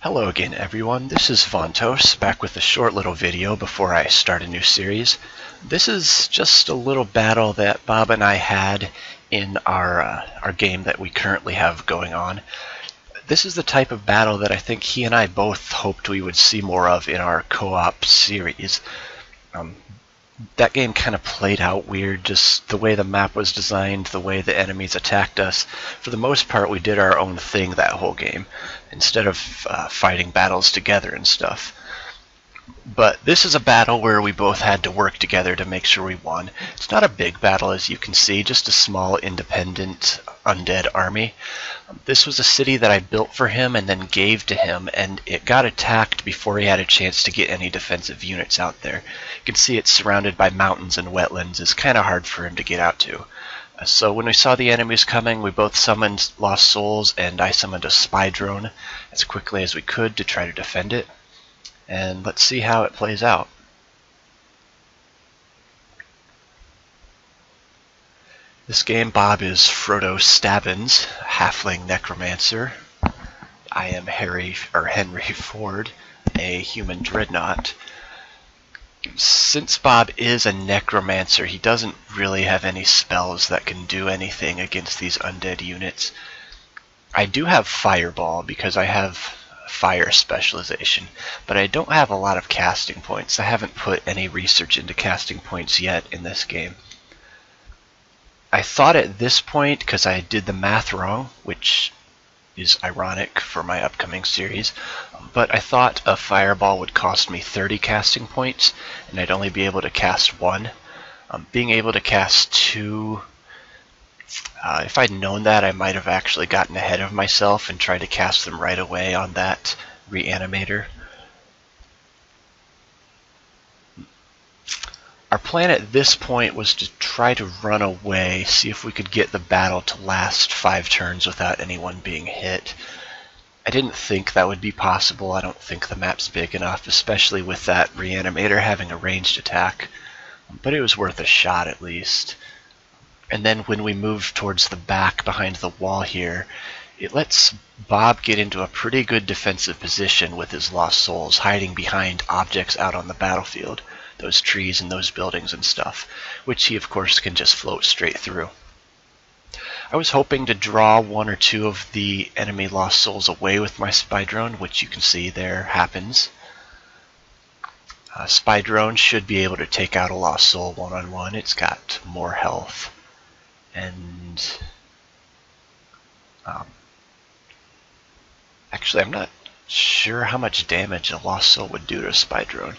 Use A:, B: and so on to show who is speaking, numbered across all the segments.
A: Hello again everyone, this is Vontos, back with a short little video before I start a new series. This is just a little battle that Bob and I had in our game that we currently have going on. This is the type of battle that I think he and I both hoped we would see more of in our co-op series. That game kind of played out weird, just the way the map was designed, the way the enemies attacked us. For the most part, we did our own thing that whole game, instead of fighting battles together and stuff. But this is a battle where we both had to work together to make sure we won. It's not a big battle, as you can see, just a small independent undead army. This was a city that I built for him and then gave to him, and it got attacked before he had a chance to get any defensive units out there. You can see it's surrounded by mountains and wetlands. It's kind of hard for him to get out to. So when we saw the enemies coming, we both summoned Lost Souls, and I summoned a spy drone as quickly as we could to try to defend it. And let's see how it plays out. This game, Bob is Frodo Stabbins, halfling necromancer. I am Henry Ford, a human dreadnought. Since Bob is a necromancer, he doesn't really have any spells that can do anything against these undead units. I do have Fireball because I have fire specialization, but I don't have a lot of casting points. I haven't put any research into casting points yet in this game. I thought at this point, because I did the math wrong, which is ironic for my upcoming series, but I thought a fireball would cost me 30 casting points, and I'd only be able to cast one. Being able to cast two, if I'd known that, I might have actually gotten ahead of myself and tried to cast them right away on that reanimator. Our plan at this point was to try to run away, see if we could get the battle to last 5 turns without anyone being hit. I didn't think that would be possible. I don't think the map's big enough, especially with that reanimator having a ranged attack. But it was worth a shot at least. And then when we moved towards the back behind the wall here, it lets Bob get into a pretty good defensive position with his Lost Souls, hiding behind objects out on the battlefield. Those trees and those buildings and stuff, which he of course can just float straight through. I was hoping to draw 1 or 2 of the enemy Lost Souls away with my spy drone, which you can see there happens. Spy drone should be able to take out a Lost Soul one-on-one. It's got more health. And actually, I'm not sure how much damage a Lost Soul would do to a spy drone,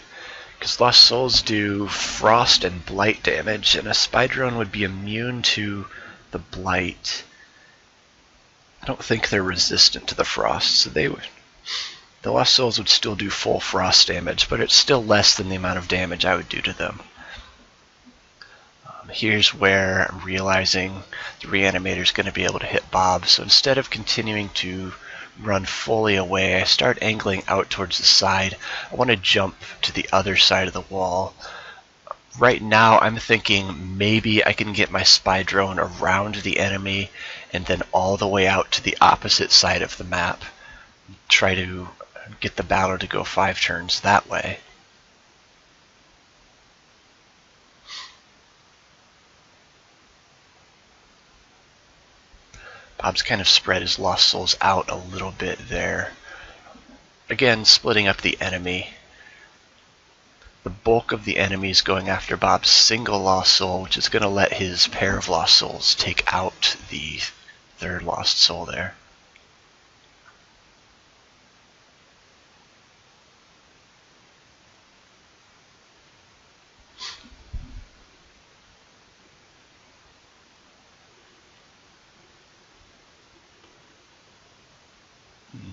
A: because Lost Souls do frost and blight damage, and a spy drone would be immune to the blight. I don't think they're resistant to the frost, so the Lost Souls would still do full frost damage, but it's still less than the amount of damage I would do to them. Here's where I'm realizing the reanimator is going to be able to hit Bob, so instead of continuing to run fully away, I start angling out towards the side. I want to jump to the other side of the wall. Right now I'm thinking maybe I can get my spy drone around the enemy and then all the way out to the opposite side of the map. Try to get the battle to go 5 turns that way. Bob's kind of spread his Lost Souls out a little bit there. Again, splitting up the enemy. The bulk of the enemy is going after Bob's single Lost Soul, which is going to let his pair of Lost Souls take out the 3rd Lost Soul there.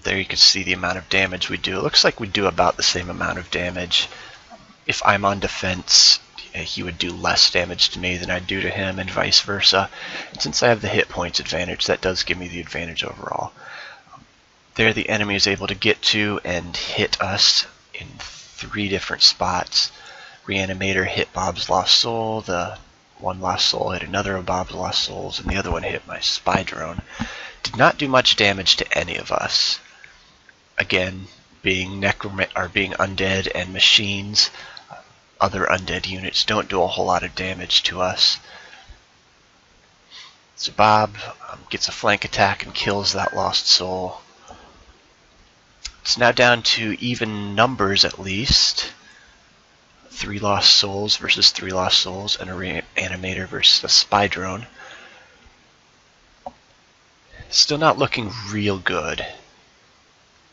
A: There you can see the amount of damage we do. It looks like we do about the same amount of damage. If I'm on defense, he would do less damage to me than I'd do to him, and vice versa. And since I have the hit points advantage, that does give me the advantage overall. There the enemy is able to get to and hit us in 3 different spots. Reanimator hit Bob's Lost Soul, the one Lost Soul hit another of Bob's Lost Souls, and the other one hit my spy drone. Did not do much damage to any of us. Again, being undead and machines, other undead units don't do a whole lot of damage to us. So Bob gets a flank attack and kills that lost soul. It's now down to even numbers at least. 3 lost souls versus 3 lost souls, and a reanimator versus a spy drone. Still not looking real good,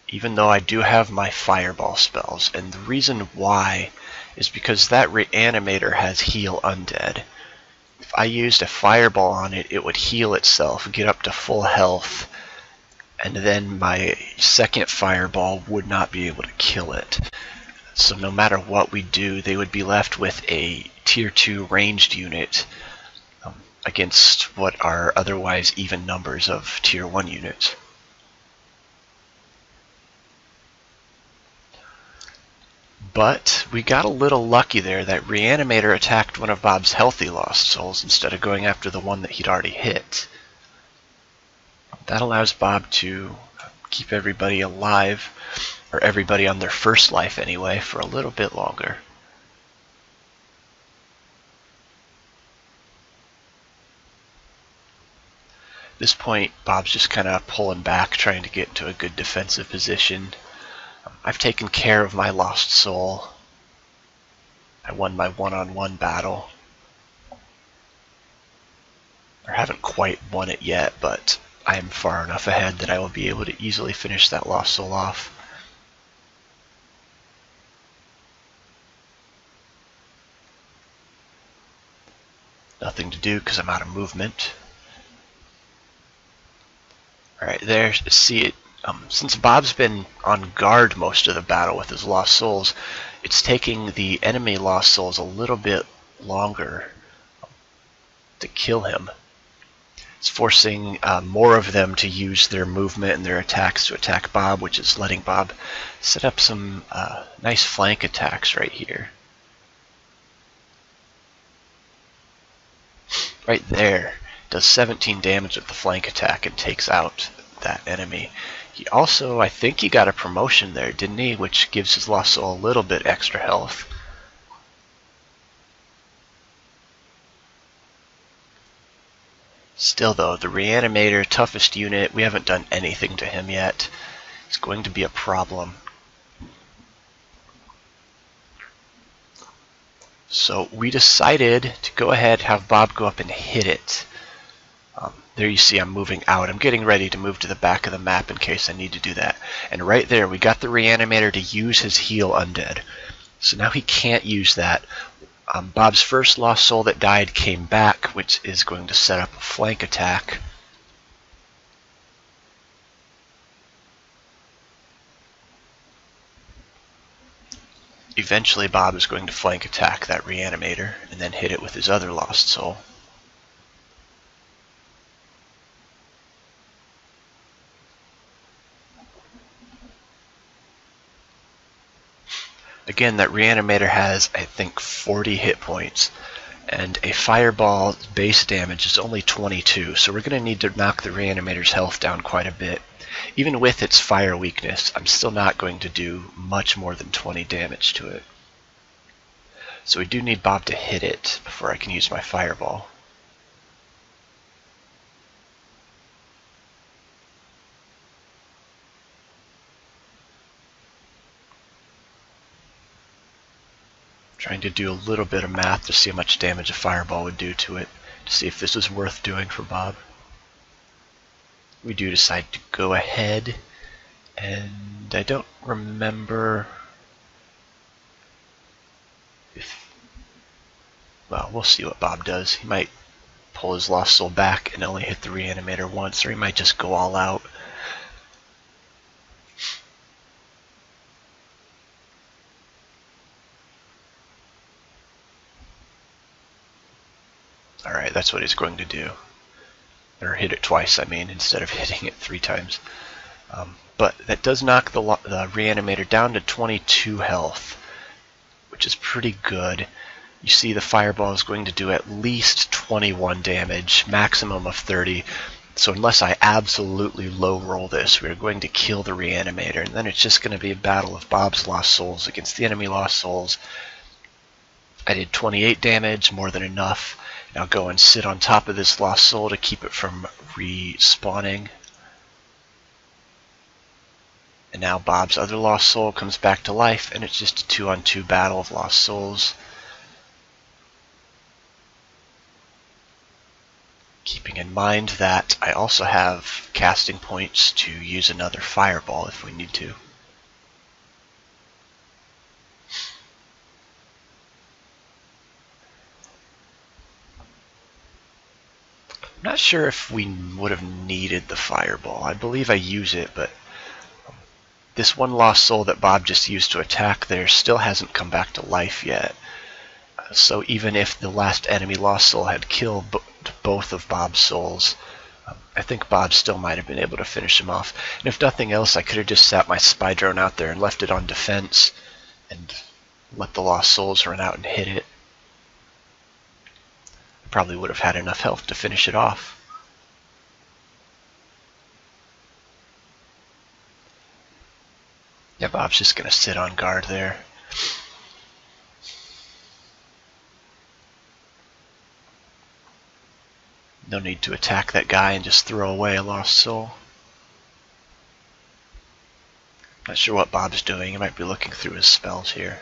A: even though I do have my fireball spells, and the reason why is because that reanimator has heal undead. If I used a fireball on it, it would heal itself, get up to full health, and then my second fireball would not be able to kill it. So no matter what we do, they would be left with a tier 2 ranged unit against what are otherwise even numbers of tier 1 units. But we got a little lucky there. That reanimator attacked one of Bob's healthy lost souls instead of going after the one that he'd already hit. That allows Bob to keep everybody alive, or everybody on their first life anyway, for a little bit longer. At this point, Bob's just kind of pulling back, trying to get into a good defensive position. I've taken care of my lost soul. I won my one-on-one battle. I haven't quite won it yet, but I am far enough ahead that I will be able to easily finish that lost soul off. Nothing to do because I'm out of movement. Alright, there, see it. Since Bob's been on guard most of the battle with his lost souls, it's taking the enemy lost souls a little bit longer to kill him. It's forcing more of them to use their movement and their attacks to attack Bob, which is letting Bob set up some nice flank attacks right here. Right there, does 17 damage with the flank attack and takes out that enemy. He also, I think he got a promotion there, didn't he? Which gives his lost soul a little bit extra health. Still though, the reanimator, toughest unit, we haven't done anything to him yet. It's going to be a problem. So we decided to go ahead, have Bob go up and hit it. There you see I'm moving out. I'm getting ready to move to the back of the map in case I need to do that. And right there, we got the reanimator to use his heal undead. So now he can't use that. Bob's first lost soul that died came back, which is going to set up a flank attack. Eventually Bob is going to flank attack that reanimator and then hit it with his other lost soul. Again, that reanimator has, I think, 40 hit points, and a fireball base damage is only 22, so we're going to need to knock the reanimator's health down quite a bit. Even with its fire weakness, I'm still not going to do much more than 20 damage to it. So we do need Bob to hit it before I can use my fireball. Trying to do a little bit of math to see how much damage a fireball would do to it, to see if this is worth doing for Bob. We do decide to go ahead, and I don't remember if, well, we'll see what Bob does. He might pull his lost soul back and only hit the reanimator once, or he might just go all out. Alright, that's what he's going to do. Or hit it twice, I mean, instead of hitting it 3 times. But that does knock the reanimator down to 22 health, which is pretty good. You see the fireball is going to do at least 21 damage, maximum of 30. So unless I absolutely low roll this, we're going to kill the Reanimator, and then it's just going to be a battle of Bob's Lost Souls against the enemy Lost Souls. I did 28 damage, more than enough. Now go and sit on top of this Lost Soul to keep it from respawning. And now Bob's other Lost Soul comes back to life, and it's just a 2-on-2 battle of Lost Souls. Keeping in mind that I also have casting points to use another fireball if we need to. I'm not sure if we would have needed the fireball. I believe I use it, but this one Lost Soul that Bob just used to attack there still hasn't come back to life yet. So even if the last enemy Lost Soul had killed both of Bob's souls, I think Bob still might have been able to finish him off. And if nothing else, I could have just sat my spy drone out there and left it on defense and let the Lost Souls run out and hit it. I probably would have had enough health to finish it off. Yeah, Bob's just going to sit on guard there. No need to attack that guy and just throw away a Lost Soul. Not sure what Bob's doing. He might be looking through his spells here,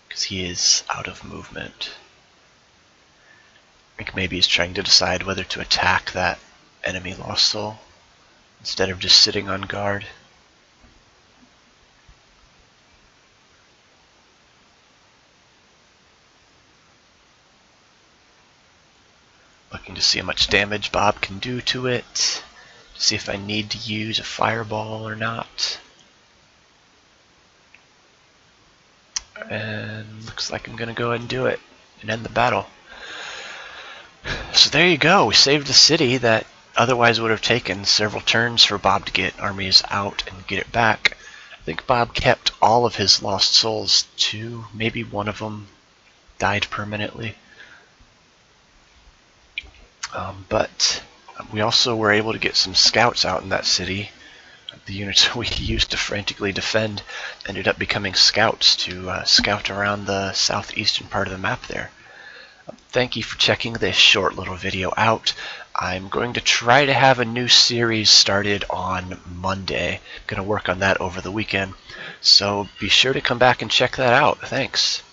A: because he is out of movement. I think maybe he's trying to decide whether to attack that enemy Lost Soul instead of just sitting on guard. Looking to see how much damage Bob can do to it, to see if I need to use a fireball or not. And looks like I'm going to go ahead and do it and end the battle. So there you go. We saved the city that otherwise would have taken several turns for Bob to get armies out and get it back. I think Bob kept all of his Lost Souls too. Maybe one of them died permanently. But we also were able to get some scouts out in that city. The units we used to frantically defend ended up becoming scouts to scout around the southeastern part of the map there. Thank you for checking this short little video out. I'm going to try to have a new series started on Monday. I'm going to work on that over the weekend. So be sure to come back and check that out. Thanks.